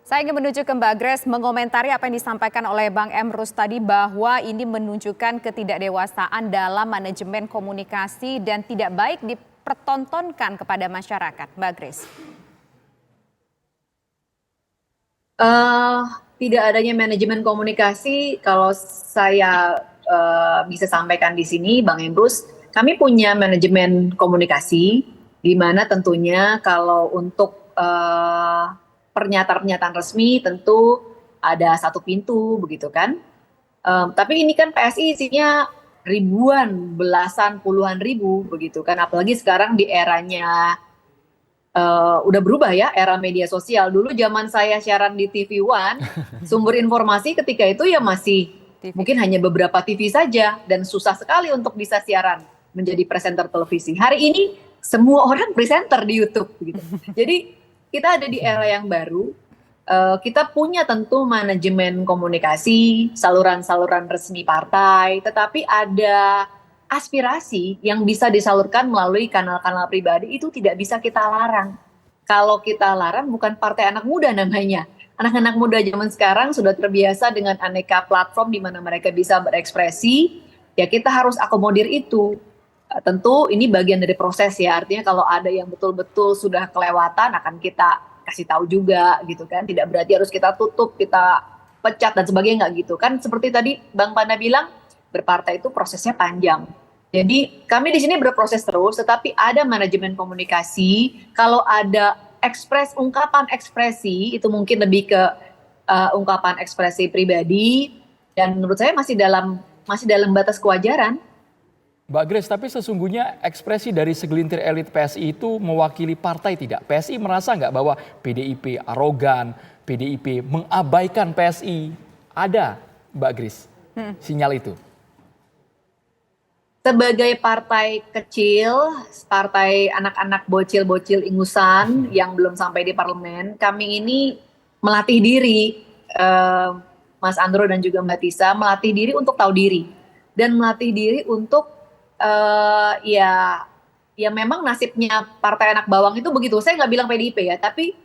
Saya ingin menuju ke Mbak Grace mengomentari apa yang disampaikan oleh Bang Emrus tadi bahwa ini menunjukkan ketidakdewasaan dalam manajemen komunikasi dan tidak baik dipertontonkan kepada masyarakat. Mbak Grace. Tidak adanya manajemen komunikasi, kalau saya bisa sampaikan di sini, Bang Emrus, kami punya manajemen komunikasi, di mana tentunya kalau untuk pernyataan-pernyataan resmi tentu ada satu pintu, begitu kan? Tapi ini kan PSI isinya ribuan, belasan, puluhan ribu, begitu kan? Apalagi sekarang di eranya udah berubah ya, era media sosial. Dulu zaman saya siaran di TV One, sumber informasi ketika itu ya masih mungkin hanya beberapa TV saja dan susah sekali untuk bisa siaran menjadi presenter televisi. Hari ini semua orang presenter di YouTube gitu. Jadi kita ada di era yang baru. Kita punya tentu manajemen komunikasi, saluran-saluran resmi partai, tetapi ada aspirasi yang bisa disalurkan melalui kanal-kanal pribadi itu tidak bisa kita larang. Kalau kita larang bukan partai anak muda namanya. Anak-anak muda zaman sekarang sudah terbiasa dengan aneka platform di mana mereka bisa berekspresi, ya kita harus akomodir itu. Tentu ini bagian dari proses ya, artinya kalau ada yang betul-betul sudah kelewatan akan kita kasih tahu juga gitu kan. Tidak berarti harus kita tutup, kita pecat dan sebagainya, nggak gitu kan. Seperti tadi Bang Panda bilang, berpartai itu prosesnya panjang. Jadi kami di sini berproses terus, tetapi ada manajemen komunikasi. Kalau ada ungkapan ekspresi, itu mungkin lebih ke ungkapan ekspresi pribadi, dan menurut saya masih dalam batas kewajaran. Mbak Grace, tapi sesungguhnya ekspresi dari segelintir elit PSI itu mewakili partai tidak? PSI merasa nggak bahwa PDIP arogan, PDIP mengabaikan PSI? Ada, Mbak Grace, sinyal itu? Sebagai partai kecil, partai anak-anak bocil-bocil ingusan yang belum sampai di parlemen, kami ini melatih diri, Mas Andro dan juga Mbak Tisa, melatih diri untuk tahu diri. Dan melatih diri untuk, ya memang nasibnya partai anak bawang itu begitu. Saya nggak bilang PDIP ya, tapi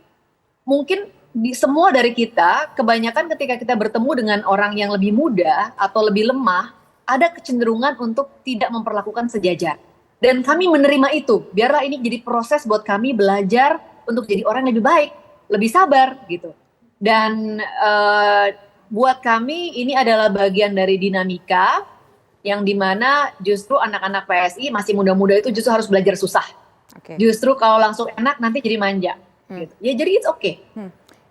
mungkin semua dari kita, kebanyakan ketika kita bertemu dengan orang yang lebih muda atau lebih lemah, ada kecenderungan untuk tidak memperlakukan sejajar. Dan kami menerima itu. Biarlah ini jadi proses buat kami belajar untuk jadi orang yang lebih baik, lebih sabar gitu. Dan buat kami ini adalah bagian dari dinamika yang dimana justru anak-anak PSI masih muda-muda itu justru harus belajar susah. Justru kalau langsung enak nanti jadi manja. Gitu. Ya jadi it's okay.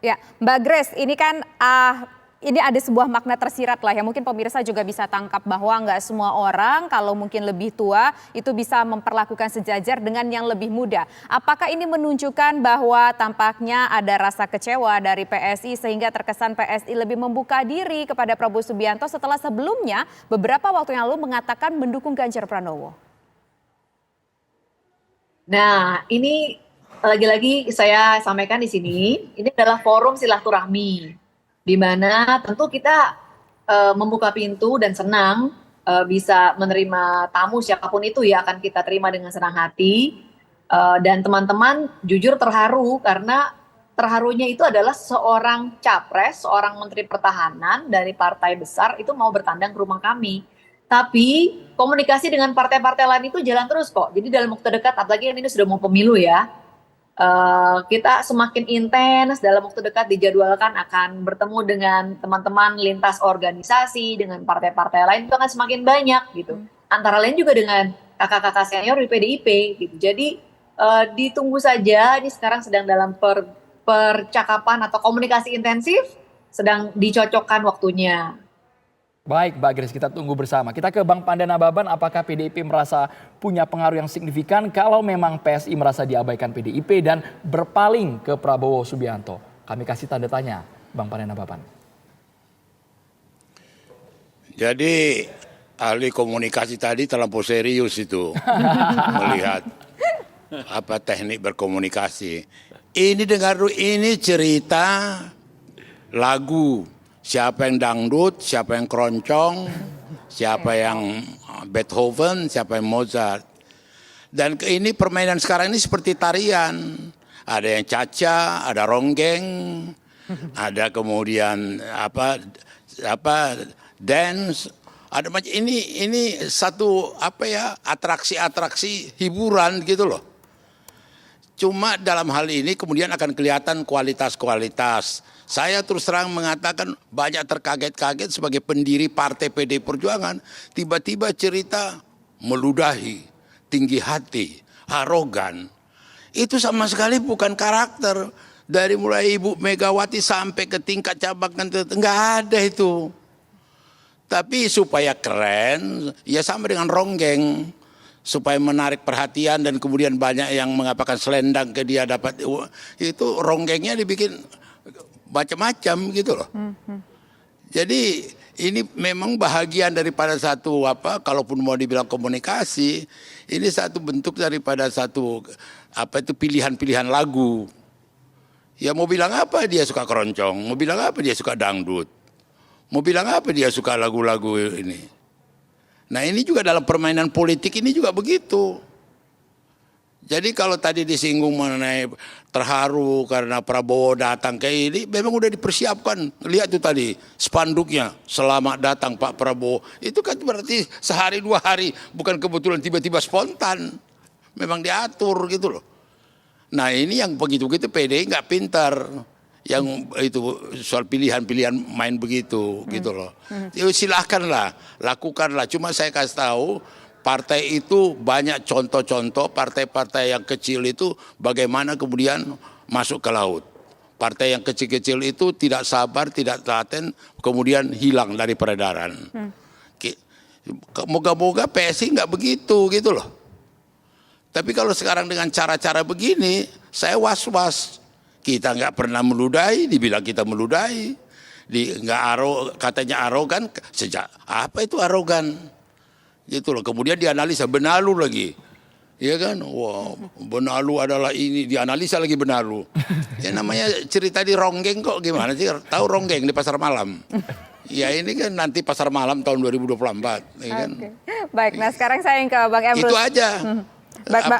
Ya, Mbak Grace, ini kan ini ada sebuah makna tersirat lah yang mungkin pemirsa juga bisa tangkap bahwa nggak semua orang kalau mungkin lebih tua itu bisa memperlakukan sejajar dengan yang lebih muda. Apakah ini menunjukkan bahwa tampaknya ada rasa kecewa dari PSI sehingga terkesan PSI lebih membuka diri kepada Prabowo Subianto setelah sebelumnya beberapa waktu yang lalu mengatakan mendukung Ganjar Pranowo? Nah, ini lagi-lagi saya sampaikan di sini, ini adalah forum silaturahmi, di mana tentu kita membuka pintu dan senang bisa menerima tamu siapapun itu ya, akan kita terima dengan senang hati. Dan teman-teman jujur terharu karena terharunya itu adalah seorang capres, seorang menteri pertahanan dari partai besar itu mau bertandang ke rumah kami. Tapi komunikasi dengan partai-partai lain itu jalan terus kok. Jadi dalam waktu dekat, apalagi ini sudah mau pemilu ya, kita semakin intens dalam waktu dekat dijadwalkan akan bertemu dengan teman-teman lintas organisasi, dengan partai-partai lain itu akan semakin banyak gitu. Antara lain juga dengan kakak-kakak senior di PDIP gitu. Jadi ditunggu saja, ini sekarang sedang dalam percakapan atau komunikasi intensif, sedang dicocokkan waktunya. Baik Mbak Grace, kita tunggu bersama. Kita ke Bang Panda Nababan, apakah PDIP merasa punya pengaruh yang signifikan kalau memang PSI merasa diabaikan PDIP dan berpaling ke Prabowo Subianto? Kami kasih tanda tanya, Bang Panda Nababan. Jadi ahli komunikasi tadi terlampau serius itu melihat apa teknik berkomunikasi. Ini dengar ini cerita lagu. Siapa yang dangdut, siapa yang keroncong, siapa yang Beethoven, siapa yang Mozart. Dan ini permainan sekarang ini seperti tarian. Ada yang caca, ada ronggeng, ada kemudian dance, ada macam ini satu atraksi-atraksi hiburan gitu loh. Cuma dalam hal ini kemudian akan kelihatan kualitas-kualitas. Saya terus terang mengatakan banyak terkaget-kaget sebagai pendiri Partai PD Perjuangan. Tiba-tiba cerita meludahi, tinggi hati, arogan. Itu sama sekali bukan karakter. Dari mulai Ibu Megawati sampai ke tingkat cabang, nggak ada itu. Tapi supaya keren, ya sama dengan ronggeng. Supaya menarik perhatian dan kemudian banyak yang mengatakan selendang ke dia dapat. Itu ronggengnya dibikin macam-macam gitu loh. Jadi ini memang bahagian daripada satu kalaupun mau dibilang komunikasi, ini satu bentuk daripada satu pilihan-pilihan lagu. Ya mau bilang apa dia suka keroncong, mau bilang apa dia suka dangdut, mau bilang apa dia suka lagu-lagu ini. Nah ini juga dalam permainan politik ini juga begitu. Jadi kalau tadi disinggung mengenai terharu karena Prabowo datang ke ini, memang udah dipersiapkan. Lihat tuh tadi spanduknya, selamat datang Pak Prabowo. Itu kan berarti sehari 2 hari, bukan kebetulan tiba-tiba spontan. Memang diatur gitu loh. Nah ini yang begitu-begitu PDI nggak pintar. Yang itu soal pilihan-pilihan main begitu gitu loh. Silahkanlah, lakukanlah. Cuma saya kasih tahu, partai itu banyak contoh-contoh partai-partai yang kecil itu bagaimana kemudian masuk ke laut. Partai yang kecil-kecil itu tidak sabar, tidak telaten, kemudian hilang dari peredaran. Moga-moga PSI nggak begitu gitu loh. Tapi kalau sekarang dengan cara-cara begini, saya was-was. Kita nggak pernah meludahi, dibilang kita meludahi. Katanya arogan, sejak apa itu arogan? Gitu loh. Kemudian dianalisa benalu lagi. Ya kan? Wah, benalu adalah ini, dianalisa lagi benalu. Ya namanya cerita di ronggeng kok gimana sih? Tahu ronggeng di pasar malam. Ya ini kan nanti pasar malam tahun 2024. Ya kan? Oke. Baik, nah sekarang saya yang ke Bang Emrus. Itu aja.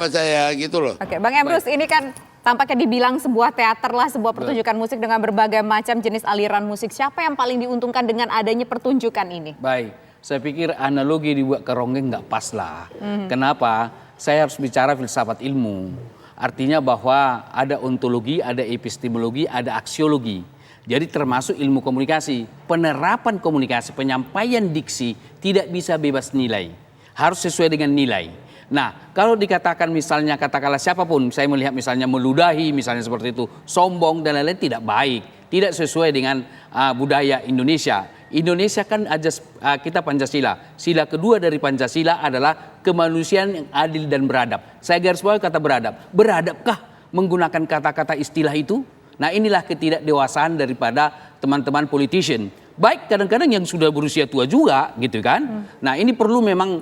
Saya gitu loh. Oke, Bang Emrus, ini kan tampaknya dibilang sebuah teater lah, sebuah pertunjukan musik dengan berbagai macam jenis aliran musik. Siapa yang paling diuntungkan dengan adanya pertunjukan ini? Baik, saya pikir analogi dibuat ke ronggeng nggak pas lah. Kenapa? Saya harus bicara filsafat ilmu. Artinya bahwa ada ontologi, ada epistemologi, ada aksiologi. Jadi termasuk ilmu komunikasi. Penerapan komunikasi, penyampaian diksi tidak bisa bebas nilai. Harus sesuai dengan nilai. Nah, kalau dikatakan misalnya katakanlah siapapun, saya melihat misalnya meludahi, misalnya seperti itu, sombong dan lain-lain tidak baik, tidak sesuai dengan budaya Indonesia. Indonesia kan ajas kita Pancasila. Sila kedua dari Pancasila adalah kemanusiaan yang adil dan beradab. Saya garis bawahi kata beradab. Beradabkah menggunakan kata-kata istilah itu? Nah, inilah ketidakdewasaan daripada teman-teman politician. Baik kadang-kadang yang sudah berusia tua juga gitu kan. Nah ini perlu memang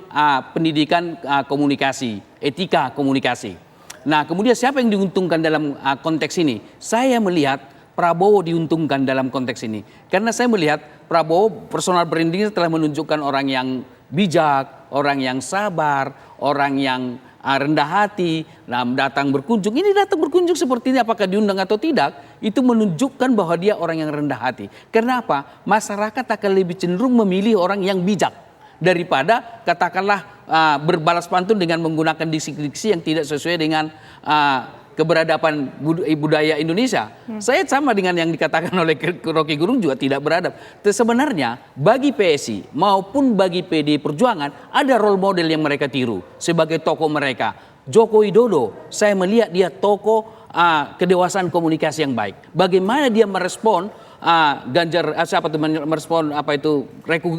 pendidikan komunikasi, etika komunikasi. Nah kemudian siapa yang diuntungkan dalam konteks ini? Saya melihat Prabowo diuntungkan dalam konteks ini. Karena saya melihat Prabowo personal brandingnya telah menunjukkan orang yang bijak, orang yang sabar, orang yang rendah hati, datang berkunjung. Ini datang berkunjung seperti ini apakah diundang atau tidak, itu menunjukkan bahwa dia orang yang rendah hati. Kenapa? Masyarakat akan lebih cenderung memilih orang yang bijak daripada katakanlah berbalas pantun dengan menggunakan diksi-diksi yang tidak sesuai dengan keberadaban budaya Indonesia. Saya sama dengan yang dikatakan oleh Rocky Gerung juga tidak beradab. Sebenarnya bagi PSI maupun bagi PD Perjuangan ada role model yang mereka tiru sebagai tokoh mereka. Joko Widodo, saya melihat dia tokoh kedewasaan komunikasi yang baik. Bagaimana dia merespon merespon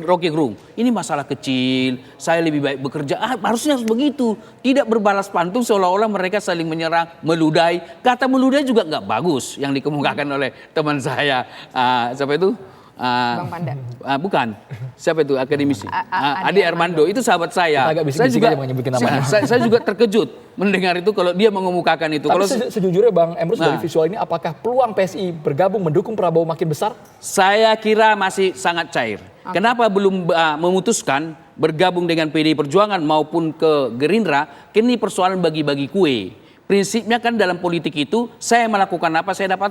Rocky Gerung. Ini masalah kecil, saya lebih baik bekerja. Harusnya harus begitu. Tidak berbalas pantun seolah-olah mereka saling menyerang, meludahi. Kata meludahi juga nggak bagus yang dikemukakan oleh teman saya. Siapa itu? Bang Panda. Bukan. Siapa itu akademisi? Adi Armando, itu sahabat saya. Saya juga terkejut mendengar itu kalau dia mengemukakan itu. Tapi sejujurnya Bang Emrus dari visual ini, apakah peluang PSI bergabung mendukung Prabowo makin besar? Saya kira masih sangat cair. Kenapa belum memutuskan bergabung dengan PDI Perjuangan maupun ke Gerindra? Ini persoalan bagi-bagi kue. Prinsipnya kan dalam politik itu saya melakukan apa saya dapat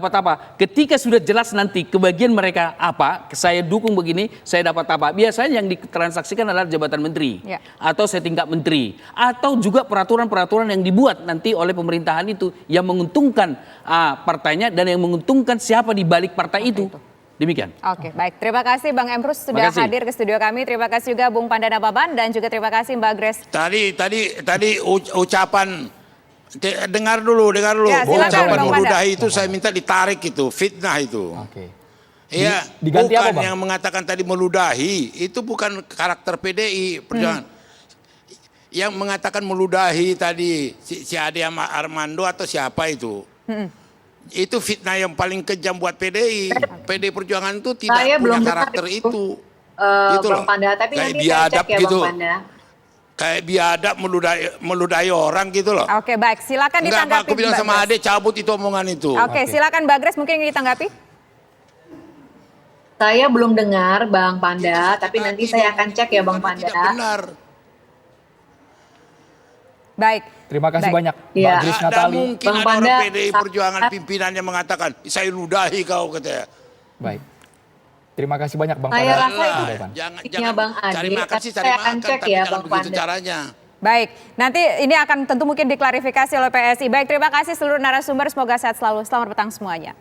apa. Ketika sudah jelas nanti kebagian mereka apa, saya dukung begini, saya dapat apa. Biasanya yang ditransaksikan adalah jabatan menteri Ya. atau setingkat menteri atau juga peraturan-peraturan yang dibuat nanti oleh pemerintahan itu yang menguntungkan partainya dan yang menguntungkan siapa di balik partai itu. Demikian. Oke, baik. Terima kasih Bang Emrus sudah Makasih. hadir ke studio kami. Terima kasih juga Bung Pandana Baban dan juga terima kasih Mbak Grace. Tadi ucapan dengar dulu. Ya, silakan, Ucapan Bang Panda. meludahi itu saya minta ditarik itu, fitnah itu. Oke. Iya, Diganti bukan apa, Bang? yang mengatakan tadi meludahi, itu bukan karakter PDI Perjuangan. Yang mengatakan meludahi tadi si Ade Armando atau siapa itu? Itu fitnah yang paling kejam buat PDI. PDI Perjuangan itu tidak Saya punya belum dengar karakter itu, itu. Gitu Bang loh. Panda, tapi Kayak nanti saya biadab cek ya gitu. Bang Panda. Kayak biadab meludahi orang gitu loh. Oke, baik. Silakan Enggak, ditanggapi. aku bilang Mbak sama Grace. Ade cabut itu omongan itu. Oke, silakan Mbak Grace mungkin ingin ditanggapi. Saya belum dengar Bang Panda, tapi Tadi nanti saya akan cek ya Bang karena Panda. Tidak benar. Baik. Terima kasih Baik. banyak Mbak Iya. Grace Ada Natali. mungkin Bang ada Panda, orang PDI Perjuangan pimpinannya mengatakan, saya ludahi kau katanya. Baik. Terima kasih banyak Bang Saya Pandana. rasa itu Jawaban. Iya, Bang Ade, cari makan tapi sih cari saya akan makan, cek tapi ya, jangan Bang begitu Panda. caranya. Baik, nanti ini akan tentu mungkin diklarifikasi oleh PSI. Baik, terima kasih seluruh narasumber. Semoga sehat selalu. Selamat petang semuanya.